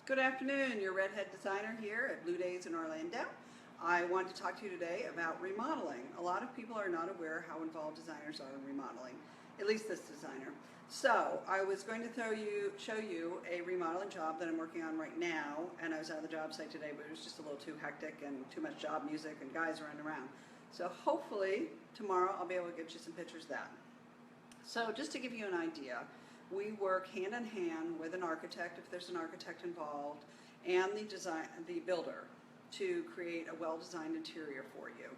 Good afternoon, your redhead designer here at Daze in Orlando. I want to talk to you today about remodeling. A lot of people are not aware how involved designers are in remodeling, at least this designer. So I was going to show you a remodeling job that I'm working on right now, and I was on the job site today, but it was just a little too hectic and too much job music and guys running around. So hopefully tomorrow I'll be able to get you some pictures of that. So just to give you an idea, we work hand in hand with an architect, if there's an architect involved, and the builder to create a well-designed interior for you.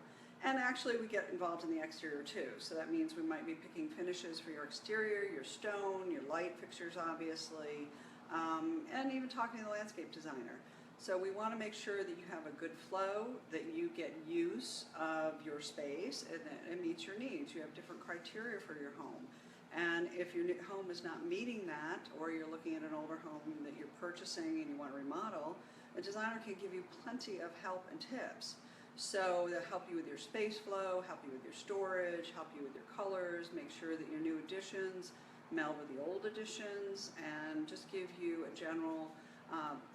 And actually we get involved in the exterior too. So that means we might be picking finishes for your exterior, your stone, your light fixtures obviously, and even talking to the landscape designer. So we want to make sure that you have a good flow, that you get use of your space, and that it meets your needs. You have different criteria for your home. And if your home is not meeting that, or you're looking at an older home that you're purchasing and you want to remodel, a designer can give you plenty of help and tips. So they'll help you with your space flow, help you with your storage, help you with your colors, make sure that your new additions meld with the old additions, and just give you a general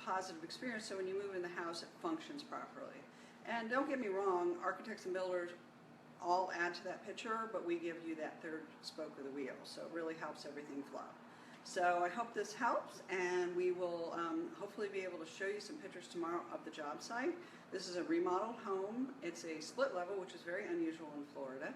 positive experience so when you move in the house it functions properly. And don't get me wrong, architects and builders all add to that picture, but we give you that third spoke of the wheel, so it really helps everything flow. So I hope this helps, and we will hopefully be able to show you some pictures tomorrow of the job site. This is a remodeled home. It's a split level, which is very unusual in Florida,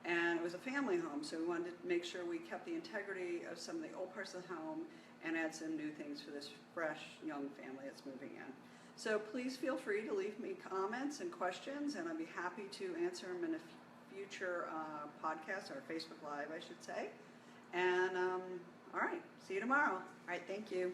and it was a family home, so we wanted to make sure we kept the integrity of some of the old parts of the home and add some new things for this fresh young family that's moving in. So please feel free to leave me comments and questions, and I'd be happy to answer them in a future podcast, or Facebook Live, I should say. And all right, see you tomorrow. All right, thank you.